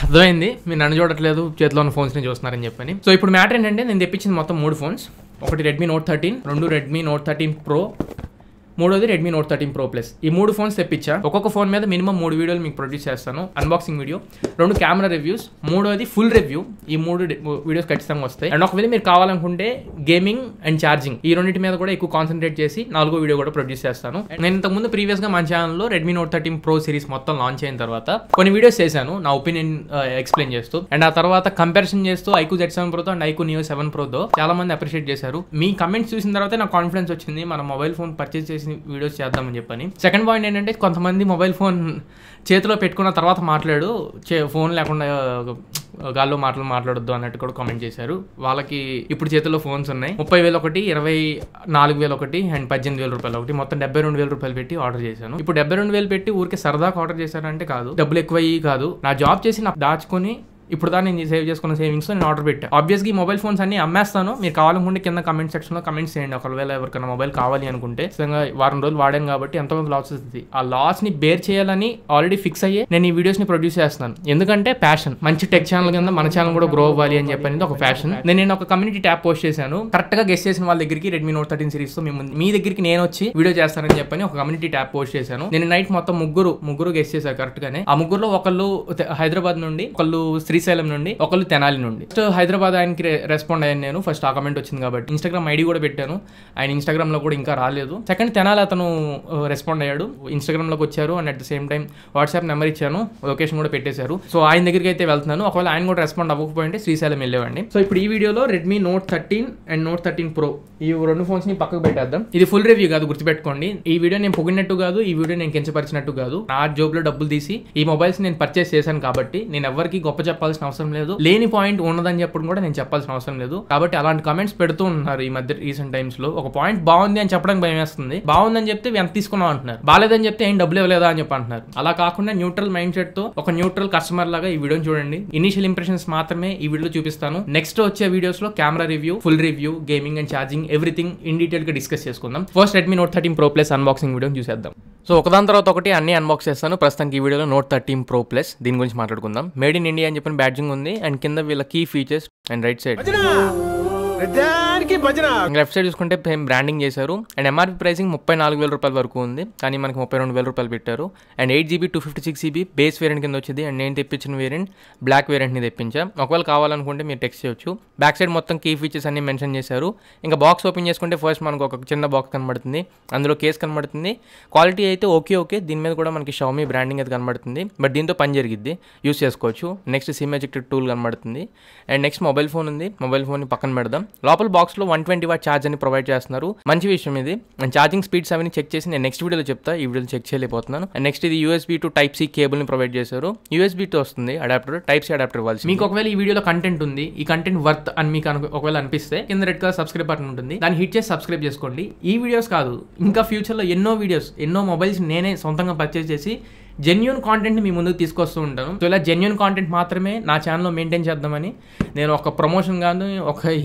అర్థమైంది, మీరు నన్ను చూడట్లేదు, చేతిలో ఉన్న ఫోన్స్ని చూస్తున్నారని చెప్పని. సో ఇప్పుడు మ్యాటర్ ఏంటంటే, నేను తెప్పించింది మొత్తం 3 ఫోన్స్. ఒకటి Redmi note 13, 2 Redmi note 13 pro, మూడోది రెడ్మీ నోట్ 13 ప్రో ప్లస్. ఈ 3 ఫోన్స్ తెప్పించా. ఒక్కొక్క ఫోన్ మీద మినిమం 3 వీడియోలు మీకు ప్రొడ్యూస్ చేస్తాను. అన్బాక్సింగ్ వీడియో, 2 కెమెరా రివ్యూస్, మూడోది ఫుల్ రివ్యూ. ఈ 3 వీడియోస్ ఖచ్చితంగా వస్తాయి. అండ్ ఒకవేళ మీరు కావాలనుకుంటే గేమింగ్ అండ్ ఛార్జింగ్ ఈ రెండింటి మీద కూడా ఎక్కువ కాన్సన్ట్రేట్ చేసి 4వ వీడియో కూడా ప్రొడ్యూస్ చేస్తాను. నేను ఇంతకుముందు ప్రీవియస్గా మన ఛానల్లో రెడ్మీ నోట్ 13 ప్రో సిరీస్ మొత్తం లాంచ్ అయిన తర్వాత కొన్ని వీడియోస్ చేశాను నా ఒపీనియన్ ఎక్స్ప్లెయిన్ చేస్తూ. అండ్ ఆ తర్వాత కంపారిజన్ చేస్తూ ఐక్యూ Z7 ప్రోతో అండ్ ఐక్యూ నియో 7 ప్రోతో చాలా మంది అప్రిషియేట్ చేశారు. మీ కమెంట్స్ చూసిన తర్వాత నాకు కాన్ఫిడెన్స్ వచ్చింది మన మొబైల్ ఫోన్ పర్చేస్ చేసి వీడియోస్ చేద్దాం అని చెప్పని. సెకండ్ పాయింట్ ఏంటంటే, కొంతమంది మొబైల్ ఫోన్ చేతిలో పెట్టుకున్న తర్వాత ఫోన్ లేకుండా గాల్లో మాట్లాడొద్దు అన్నట్టు కూడా కామెంట్ చేశారు. వాళ్ళకి ఇప్పుడు చేతిలో ఫోన్స్ ఉన్నాయి. 30,000 ఒకటి, 24,000 ఒకటి అండ్ 18,000 రూపాయలు ఒకటి, మొత్తం 72,000 రూపాయలు పెట్టి ఆర్డర్ చేశాను. ఇప్పుడు 72,000 పెట్టి ఊరికే సరదాగా ఆర్డర్ చేశానంటే కాదు, డబ్బులు ఎక్కువ కాదు, నా జాబ్ చేసి నాకు దాచుకొని ఇప్పుడు దాన్ని నేను సేవ్ చేసుకున్న సేవింగ్స్ నేను ఆర్డర్ పెట్టాను. ఆబ్వియస్గా ఈ మొబైల్ ఫోన్స్ అన్ని అమ్మేస్తాను. మీరు కావాలనుకుంటే కింద కమెంట్ సెక్షన్లో కమెంట్స్ చేయండి. ఒకవేళ ఎవరికైనా మొబైల్ కావాలి అనుకుంటే. నిజంగా వారం రోజులు వాడాను కాబట్టి ఎంతోమంది లాస్ వస్తుంది. ఆ లాస్ని బేర్ చేయాలని ఆల్రెడీ ఫిక్స్ అయ్యి నేను ఈ వీడియోస్ని ప్రొడ్యూస్ చేస్తున్నాను. ఎందుకంటే ప్యాషన్, మంచి టెక్ ఛానల్ కింద మన ఛానల్ కూడా గ్రో అవ్వాలి అని చెప్పి ఒక ప్యాషన్. నేను ఒక కమ్యూనిటీ ట్యాబ్ పోస్ట్ చేశాను. కరెక్ట్గా గెస్ట్ చేసిన వాళ్ళ దగ్గరికి రెడ్మీ నోట్ 13 సిరీస్తో మీ దగ్గరికి నేను వచ్చి వీడియో చేస్తానని చెప్పని ఒక కమ్యూనిటీ ట్యాబ్ పోస్ట్ చేశాను. నేను నైట్ మొత్తం ముగ్గురు గెస్ట్ చేశారు కరెక్ట్గానే. ఆ ముగ్గురులో ఒకళ్ళు హైదరాబాద్ నుండి, ఒకళ్ళు శ్రీశైలం నుండి, తెనాలి నుండి. ఫస్ట్ హైదరాబాద్ ఆయనకి రెస్పాండ్ అయ్యాను నేను. ఫస్ట్ ఆ కమెంట్ వచ్చింది కాబట్టి ఇన్స్టాగ్రామ్ ఐడి కూడా పెట్టాను. ఆయన ఇన్స్టాగ్రామ్ లో కూడా ఇంకా రాలేదు. సెకండ్ తెనాలి అతను రెస్పాండ్ అయ్యాడు, ఇన్స్టాగ్రామ్ లోకి వచ్చారు and at the same time WhatsApp number ఇచ్చాను, లొకేషన్ కూడా పెట్టేశారు. సో ఆయన దగ్గరికి అయితే వెళ్తున్నాను. ఒకవేళ ఆయన కూడా రెస్పాండ్ అవ్వకపోయింటే శ్రీశైలం వెళ్ళేవాడిని. సో ఇప్పుడు ఈ వీడియోలో Redmi note 13 and note 13 pro ఈ 2 ఫోన్స్ ని పక్కకు పెట్టేద్దాం. ఇది ఫుల్ రివ్యూ కాదు, గుర్తుపెట్టుకోండి. ఈ వీడియో నేను పొగినట్టు కాదు, ఈ వీడియో నేను కించపరిచినట్టు కాదు. నా జోబ్ లో డబ్బులు తీసి ఈ మొబైల్స్ నేను పర్చేస్ చేశాను కాబట్టి నేను ఎవరికి గొప్ప చెప్పాల్సిన అవసరం లేదు. లేని పాయింట్ ఉన్నదని చెప్పడం కూడా నేను చెప్పాల్సిన అవసరం లేదు. కాబట్టి అలాంటి కమెంట్స్ పెడుతూ ఉన్నారు ఈ మధ్య రీసెంట్ టైమ్స్ లో. ఒక పాయింట్ బాగుంది అని చెప్పడానికి భయం వేస్తుంది. బాగుందని చెప్తే ఎంత తీసుకున్నాం అంటున్నారు, బాలేదని చెప్తే ఏం డబ్బులు ఇవ్వలేదా అని చెప్పి అంటున్నారు. అలా కాకుండా న్యూట్రల్ మైండ్ సెట్ తో ఒక న్యూట్రల్ కస్టమర్ లాగా ఈ వీడియోని చూడండి. ఇనిషియల్ ఇంప్రెషన్స్ మాత్రమే ఈ వీడియోలో చూపిస్తాను. నెక్స్ట్ వచ్చే వీడియోస్ లో camera review, full review, gaming and charging everything in detail గా డిస్కస్ చేసుకుందాం. First Redmi note 13 pro plus unboxing వీడియోని చూసేద్దాం. సో ఒకదాని తర్వాత ఒకటి అన్ని అన్బాక్స్ చేస్తాను. ప్రస్తుతానికి ఈ వీడియోలో నోట్ 13 ప్రో ప్లస్ దీని గురించి మాట్లాడుకుందాం. మేడ్ ఇన్ ఇండియా అని చెప్పిన బ్యాడ్జింగ్ ఉంది అండ్ కింద వీళ్ళ కీ features and right side left side చూసుకుంటే సేమ్ బ్రాండింగ్ చేశారు అండ్ ఎంఆర్పీ ప్రైసింగ్ 34,000 రూపాయల వరకు ఉంది, కానీ మనకి 32,000 రూపాయలు పెట్టారు. And 8GB 256GB base variant కింద వచ్చింది అండ్ నేను తెప్పించిన వేరియంట్ బ్లాక్ వేరియంట్ని తెప్పించా. ఒకవేళ కావాలనుకుంటే మీరు టెక్స్ట్ చేయొచ్చు. బ్యాక్ సైడ్ మొత్తం కీ ఫీచర్స్ అన్ని మెన్షన్ చేశారు. ఇంకా బాక్స్ ఓపెన్ చేసుకుంటే ఫస్ట్ మనకు ఒక చిన్న బాక్స్ కనబడుతుంది, అందులో కేస్ కనబడుతుంది. క్వాలిటీ అయితే ఓకే, దీని మీద కూడా మనకి షామీ బ్రాండింగ్ అయితే కనబడుతుంది. బట్ దీంతో పని జరిగిద్ది, యూస్ చేసుకోవచ్చు. నెక్స్ట్ సిమ్ ఎజెక్టెడ్ టూల్ కనబడుతుంది అండ్ నెక్స్ట్ మొబైల్ ఫోన్ ఉంది. మొబైల్ ఫోన్ పక్కన పెడదాం. లోపల బాక్స్ లో 120 వాట్ ఛార్జ్ అని ప్రొవైడ్ చేస్తున్నారు, మంచి విషయం ఇది. అండ్ ఛార్జింగ్ స్పీడ్స్ అవన్నీ చెక్ చేసి నేను నెక్స్ట్ వీడియోలో చెప్తా, ఈ వీడియోలో చెక్ చేయలేకపోతున్నాను. అండ్ నెక్స్ట్ ఇది USB to Type-C కేబుల్ ని ప్రొవైడ్ చేశారు. USB to వస్తుంది అడాప్టర్, Type-C అడాప్టర్ ఇవ్వాలి. మీకు ఒకవేళ ఈ వీడియోలో కంటెంట్ ఉంది, ఈ కంటెంట్ వర్త్ అని మీకు ఒకవేళ అనిపిస్తే కింద రెడ్ కలర్ సబ్స్క్రైబ్ బటన్ ఉంటుంది, దాన్ని హిట్ చేసి సబ్స్క్రైబ్ చేసుకోండి. ఈ వీడియోస్ కాదు, ఇంకా ఫ్యూచర్ లో ఎన్నో మొబైల్స్ నేనే సొంతంగా పర్చేస్ చేసి జెన్యూన్ కాంటెంట్ని మీ ముందుకు తీసుకొస్తూ ఉంటాను. సో ఇలా జెన్యూన్ కాంటెంట్ మాత్రమే నా ఛానల్లో మెయింటైన్ చేద్దామని నేను ఒక ప్రమోషన్ కాదు,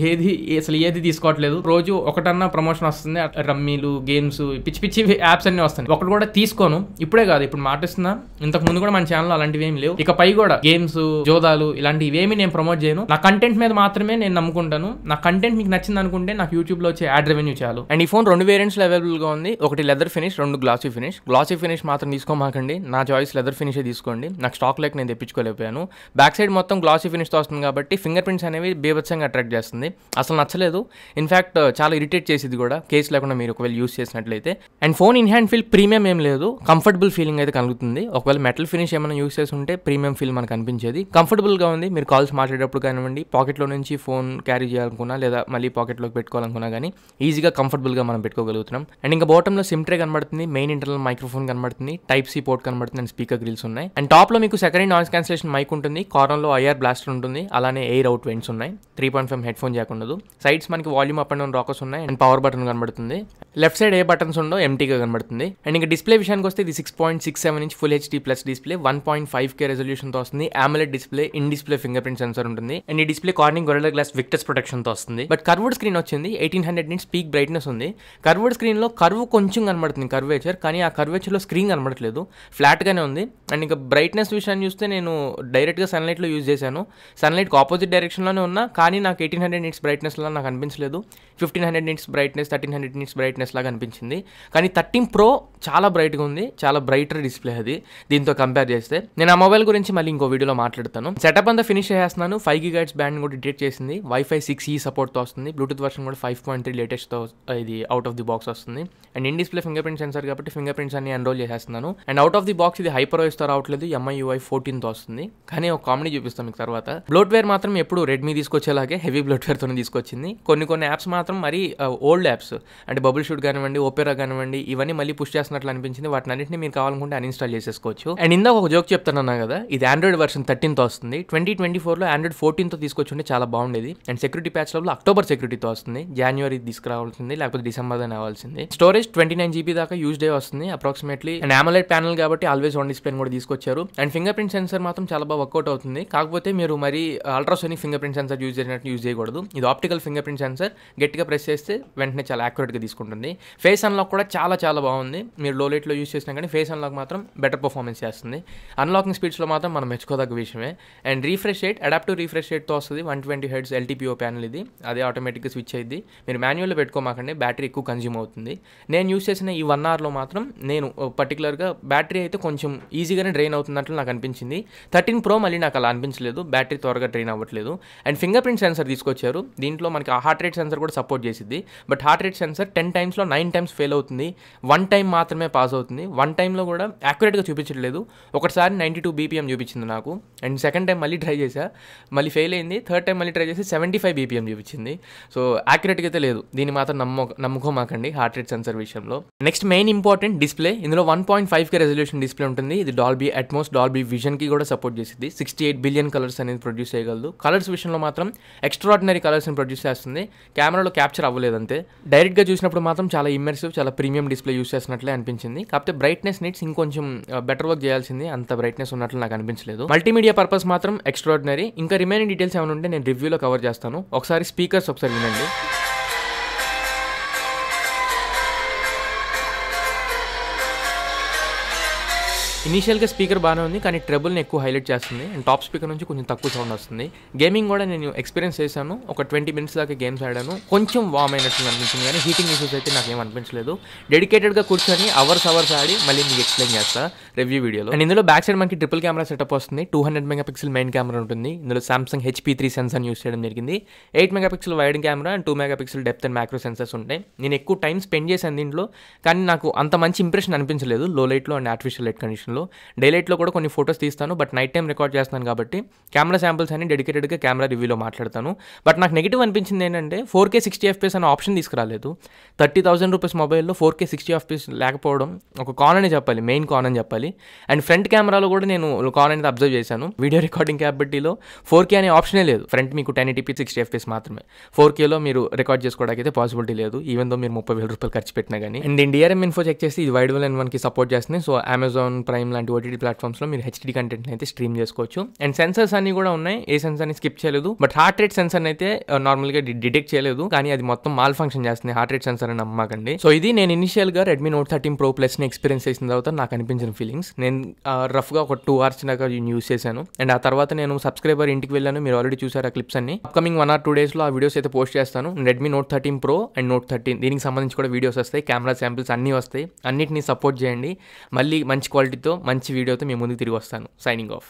అసలు ఏది తీసుకోవట్లేదు. రోజు ఒకటన్నా ప్రమోషన్ వస్తుంది, రమ్మీలు, గేమ్స్, పిచ్చి యాప్స్ అన్ని వస్తాయి. ఒకటి కూడా తీసుకోను. ఇప్పుడే కాదు, ఇప్పుడు మాటిస్తున్నా. ఇంతకు ముందు కూడా మన ఛానల్లో అలాంటివి ఏమి లేవు. ఇకపై కూడా గేమ్స్, జోదాలు ఇలాంటివి ఇవేమి నేను ప్రమోట్ చేయను. నా కంటెంట్ మీద మాత్రమే నేను నమ్ముకుంటాను. నా కంటెంట్ మీకు నచ్చింది అనుకుంటే నాకు యూట్యూబ్లో వచ్చే యాడ్ రెవెన్యూ చాలు. అండ్ ఈ ఫోన్ 2 వేరియంట్స్ లో అవైలబుల్ గా ఉంది. ఒకటి leather finish, 2 glossy finish. Glossy finish మాత్రం తీసుకోమాకండి, నా చాయిస్ లెదర్ ఫినిష్ తీసుకోండి. నాకు స్టాక్ లేక నేను తెప్పించుకోలేకపోయాను. బ్యాక్ సైడ్ మొత్తం గ్లాసీ ఫినిష్తో వస్తుంది కాబట్టి ఫింగర్ ప్రింట్స్ అనేవి బీభత్సంగా అట్రాక్ట్ చేస్తుంది. అసలు నచ్చలేదు, ఇన్ఫాక్ట్ చాలా ఇరిటేట్ చేసేది కూడా కేస్ లేకుండా మీరు ఒకవేళ యూస్ చేసినట్లయితే. And phone in hand feel premium ఏం లేదు, కంఫర్టబుల్ ఫీలింగ్ అయితే కలుగుతుంది. ఒకవేళ మెటల్ ఫినిష్ ఏమైనా యూస్ చేసి ఉంటే ప్రీమియం ఫీల్ మనకు అనిపించేది. కంఫర్టబుల్గా ఉంది, మీరు కాల్స్ మాట్లాడేటప్పుడు కానివ్వండి, పాకెట్లో నుంచి ఫోన్ క్యారీ చేయాలనుకున్నా లేదా మళ్ళీ పాకెట్లోకి పెట్టుకోవాలనుకున్నా కానీ ఈజీగా కంఫర్టబుల్గా మనం పెట్టుకోగలుగుతున్నాం. అండ్ ఇంకా బాటంలో సిమ్ ట్రే కనబడుతుంది, మెయిన్ ఇంటర్నల్ మైక్రోఫోన్ కనబడుతుంది, Type-C పోర్ట్ కనబడుతుంది అండ్ స్పీకర్ గ్రిల్స్ ఉన్నాయి. అండ్ టాప్ లో మీకు సెకండరీ నాయిస్ క్యాన్సిలేషన్ మైక్ ఉంటుంది, కార్నర్ లో IR బ్లాస్టర్ ఉంటుంది, అలానే ఎయిర్ అవుట్ వెంట్స్ ఉన్నాయి. 3.5 హెడ్ ఫోన్ జాక్ ఉండదు. సైడ్స్ మనకి volume up and down rockers ఉన్నాయి అండ్ పవర్ బటన్ కనబడుతుంది. లెఫ్ట్ సైడ్ ఏ బటన్స్ ఉండో ఎంటీగా కనబడుతుంది. అండ్ ఇంకా డిస్ప్లే విషయానికి వస్తే ఇది 6.67 inch full HD plus display, 1.5K resolution తో వస్తుంది. AMOLED display, in display fingerprint sensor ఉంటుంది. అండ్ ఈ display Corning Gorilla glass Victus protection తో వస్తుంది. బట్ కర్వ్డ్ స్క్రీన్ వచ్చింది, 1800 నిట్స్ పీక్ బ్రైట్నెస్ ఉంది. కర్వ్డ్ స్క్రీన్ లో కర్వ్ కొంచెం కనబడుతుంది, కర్వేచర్, కానీ ఆ కర్వేచర్ లో స్క్రీన్ కనబడట్లేదు. ఫ్లాట్ ఫ్లాట్గానే ఉంది. అండ్ ఇంకా బ్రైట్నెస్ విషయాన్ని చూస్తే నేను డైరెక్ట్గా సన్లైట్లో యూజ్ చేశాను. సన్లైట్కి ఆపోజిట్ డైరెక్షన్లోనే ఉన్నా, కానీ నాకు 1800 nits బ్రైట్నెస్లా నాకు అనిపించలేదు. 1500 nits బ్రైట్నెస్, 1300 nits బ్రైట్నెస్ లాగా అనిపించింది. కానీ 13 Pro చాలా బ్రైట్గా ఉంది, చాలా బ్రైటర్ డిస్ప్లే అది దీంతో కంపేర్ చేస్తే. నేను ఆ మొబైల్ గురించి మళ్ళీ ఇంకో వీడియోలో మాట్లాడతాను. సెటప్ అంతా ఫినిష్ చేస్తున్నాను. 5 GHz బ్యాండ్ కూడా డిటెక్ట్ చేసింది. Wi-Fi 6E సపోర్ట్తో వస్తుంది. బ్లూటూత్ వర్షన్ కూడా 5.3 లేటెస్ట్తో ఇది అవుట్ ఆఫ్ ది బాక్స్ వస్తుంది. And in display finger print censor కాబట్టి ఫింగర్ ప్రింట్స్ అన్ని ఎన్రోల్ చేసేస్తున్నాను. And out of the box ఇది HyperOS రావట్లేదు, MIUI 14తో వస్తుంది. కానీ ఒక కామెడీ చూపిస్తాను మీకు తర్వాత. బ్లోట్వేర్ మాత్రం ఎప్పుడు రెడ్మీ తీసుకొచ్చేలాగే హెవీ బ్లోట్వేర్తోనే తీసుకొచ్చింది. కొన్ని యాప్స్ మాత్రం మరీ ఓల్డ్ యాప్స్ అంటే బబుల్ షూట్ కానివ్వండి, ఓపెరా కానివ్వండి, ఇవన్నీ మళ్ళీ పుష్ చేస్తున్నట్లు అనిపించింది. వాటిని అన్నింటినీ మీరు కావాలనుకుంటే అన్ఇన్స్టాల్ చేసేసుకోవచ్చు. అండ్ ఇందాక ఒక జోక్ చెప్తానన్నా కదా, ఇది ఆండ్రాయిడ్ వర్షన్ 13తో వస్తుంది. 2024లో ఆండ్రాయిడ్ 14తో తీసుకొచ్చుంటే చాలా బాగుండేది. అండ్ సెక్యూరిటీ ప్యాచ్ లో అక్టోబర్ సెక్యూరిటీతో వస్తుంది. జనవరి తీసుకురావాల్సింది, లేకపోతే డిసెంబర్లోనే అవ్వాల్సింది. స్టోరేజ్ 29 GB దాకా యూజ్ డే వస్తుంది అప్రాక్సిమేట్లీ. అండ్ AMOLED ప్యానల్ కాబట్టి ఆల్వేస్ ఆన్ డిస్ప్లే కూడా తీసుకొచ్చారు. అండ్ ఫింగర్ ప్రింట్ సెన్సర్ మాత్రం చాలా బాగా వర్కౌట్ అవుతుంది. కాకపోతే మీరు మరి ultrasonic finger print sensor use చేసినట్టు యూజ్ చేయకూడదు. ఇది ఆప్టికల్ ఫింగర్ ప్రింట్ సెన్సర్. గట్టిగా ప్రెస్ చేస్తే వెంటనే చాలా యాక్యురేట్గా తీసుకుంటుంది. ఫేస్ అన్లాక్ కూడా చాలా బాగుంది. మీరు లో లైట్లో యూజ్ చేసినా కానీ ఫేస్ అన్లాక్ మాత్రం బెటర్ పర్ఫార్మెన్స్ చేస్తుంది. అన్లాకింగ్ స్పీడ్స్లో మాత్రం మనం మెచ్చుకోదగ్గ విషయమే. And refresh rate adaptive refresh రేట్తో వస్తుంది. 120 Hz LTPO ప్యానల్ ఇది. అదే ఆటోమేటిక్గా స్విచ్ అయ్యింది. మీరు మాన్యువల్లో పెట్టుకోమాకండి, బ్యాటరీ ఎక్కువ కన్జ్యూమ్ అవుతుంది. నేను యూజ్ చేసిన ఈ 1 hourలో మాత్రం నేను పర్టికులర్గా బ్యాటరీ అయితే కొంచెం ఈజీగానే డ్రైన్ అవుతున్నట్లు నాకు అనిపించింది. 13 Pro మళ్ళీ నాకు అలా అనిపించలేదు, బ్యాటరీ త్వరగా డ్రైన్ అవ్వట్లేదు. అండ్ ఫింగర్ ప్రింట్ సెన్సర్ తీసుకొచ్చారు. దీంట్లో మనకి హార్ట్ రేట్ సెన్సర్ కూడా సపోర్ట్ చేసింది. But heart rate sensor 10 times 9 times fail అవుతుంది. 1 time మాత్రమే పాస్ అవుతుంది. 1 timeలో కూడా యాక్యురేట్గా చూపించట్లేదు. ఒకసారి 92 BPM చూపించింది నాకు. అండ్ సెకండ్ టైం మళ్ళీ ట్రై చేశా, మళ్ళీ ఫెయిల్ అయింది. థర్డ్ టైం మళ్ళీ ట్రై చేసి 75 BPM చూపించింది. సో యాక్యురేట్గా అయితే లేదు. దీన్ని మాత్రం నమ్ముకోమాకండి హార్ట్ రేట్ సెన్సర్ విషయంలో. Next main important display. ఇందులో 1.5K రెజల్యూషన్ డిస్ప్లే ఉంటుంది. ఇది డాల్బీ అట్మోస్, డాల్బీ విజన్కి కూడా సపోర్ట్ చేసింది. 68 billion కలర్స్ అనేది ప్రొడ్యూస్ చేయగలదు. కలర్స్ విషయంలో మాత్రం ఎక్స్ట్రాడినరీ కలర్స్ని ప్రొడ్యూస్ చేస్తుంది. కెమెరాలో క్యాప్చర్ అవ్వలేదంతే. డైరెక్ట్గా చూసినప్పుడు మాత్రం చాలా ఇమ్మర్సివ్, చాలా ప్రీమియం డిస్ప్లే యూస్ చేసినట్లే అనిపించింది. కాకపోతే బ్రైట్నెస్ నీడ్స్ ఇంకొంచెం బెటర్ వర్క్ చేయాల్సింది. అంత బ్రైట్నెస్ ఉన్నట్లు నాకు అనిపించలేదు. మల్టీమీడియా పర్పస్ మాత్రం ఎక్స్ట్రాడినరీ. ఇంకా రిమైనింగ్ డీటెయిల్స్ ఏమైనా ఉంటే నేను రివ్యూలో కవర్ చేస్తాను. ఒకసారి స్పీకర్స్ ఒకసారి వినండి. ఇనీషియల్గా స్పీకర్ బాగానే ఉంది, కానీ ట్రెబుల్ని ఎక్కువ హైలైట్ చేస్తుంది. అండ్ టాప్ స్పీకర్ నుంచి కొంచెం తక్కువ సౌండ్ వస్తుంది. గేమింగ్ కూడా నేను ఎక్స్పీరియన్స్ చేశాను. ఒక 20 minutes దాకా గేమ్స్ ఆడాను. కొంచెం వామ్ అయినట్టు అనిపించింది, కానీ హీటింగ్ ఇష్యూస్ అయితే నాకు ఏం అనిపించలేదు. డెడికేటెడ్గా కూర్చొని అవర్స్ ఆడి మళ్ళీ మీకు ఎక్స్ప్లెయిన్ చేస్తా రివ్యూ వీడియోలో. అండ్ ఇందులో బ్యాక్ సైడ్ మనకి ట్రిపుల్ కెమెరా సెటప్ వస్తుంది. 200 MP మెయిన్ కెమెరా ఉంటుంది. ఇందులో సామ్సంగ్ HP3 సెన్సార్ యూస్ చేయడం జరిగింది. 8 MP wide camera and 2 MP depth and macro sensors ఉంటాయి. నేను ఎక్కువ టైం స్పెండ్ చేశాను దీంట్లో, కానీ నాకు అంత మంచి ఇంప్రెషన్ అనిపించలేదు లో లైట్లో అండ్ ఆర్టిఫిషియల్ లైట్ కండిషన్. డైలైట్లో కూడా కొన్ని ఫొటోస్ తీస్తాను, బట్ నైట్ టైం రికార్డ్ చేస్తాను కాబట్టి కెమెరా శాంపిల్స్ అని డెడికేటెడ్గా కెమెరా రివ్యూలో మాట్లాడతాను. బట్ నాకు నెగిటివ్ అనిపించింది ఏంటంటే 4K 60 FPS అనే ఆప్షన్ తీసుకురాలేదు. 30,000 rupees మొబైల్లో 4K 60 FPS లేకపోవడం ఒక కాన్ అని చెప్పాలి, మెయిన్ కాన్ అని చెప్పాలి. అండ్ ఫ్రంట్ కెమెరాలో కూడా నేను కాన్ అనేది అబ్జర్వ్ చేశాను. వీడియో రికార్డింగ్ క్యాపబిలిటీలో 4K అనే ఆప్షనే లేదు. ఫ్రంట్ మీకు 1080p 60 FPS మాత్రమే. 4Kలో మీరు రికార్డ్ చేసుకోవడానికి అయితే పాసిబిలిటీ లేదు, ఈవెన్ దో మీరు 30,000 రూపాయలు ఖర్చు పెట్టినా కానీ. అండ్ దీని DRM ఇన్ఫో చెక్ చేసి ఇది వైడ్ L1 కి సపోర్ట్ చేస్తుంది. సో అమెజాన్ ప్రైమ్ లాంటి OTT ప్లాట్ఫామ్స్లో మీరు HD కంటెంట్ అయితే స్ట్రీమ్ చేసుకోవచ్చు. అండ్ సెన్సర్స్ అన్ని కూడా ఉన్నాయి, ఏ సెన్సర్ని స్కిప్ చేయలేదు. బట్ హార్ట్ రేట్ సెన్సర్ అయితే నార్మల్గా డిటెక్ట్ చేయలేదు, కానీ అది మొత్తం మాల్ ఫంక్షన్ చేస్తుంది. హార్ట్ రేట్ సెన్సర్ అని నమ్మకండి. సో ఇది నేను ఇనిషియల్గా Redmi Note 13 Pro Plusని ఎక్స్పీరియన్స్ చేసిన తర్వాత నాకు అనిపించిన ఫీలింగ్స్. నేను రఫ్గా ఒక 2 hours దాకా యూస్ చేశాను. అండ్ ఆ తర్వాత నేను సబ్స్క్రైబర్ ఇంటికి వెళ్ళాను. మీరు ఆల్రెడీ చూసారు ఆ క్లిప్స్ అన్ని. అప్కమింగ్ 1 or 2 daysలో ఆ వీడియోస్ అయితే పోస్ట్ చేస్తాను. Redmi Note 13 Pro and Note 13 దీనికి సంబంధించి కూడా వీడియోస్ వస్తాయి, కెమెరా శాంపిల్స్ అన్నీ వస్తాయి. అన్నిటిని సపోర్ట్ చేయండి. మళ్ళీ మంచి క్వాలిటీతో మంచి వీడియోతో మీ ముందుకు తిరిగి వస్తాను. Signing off.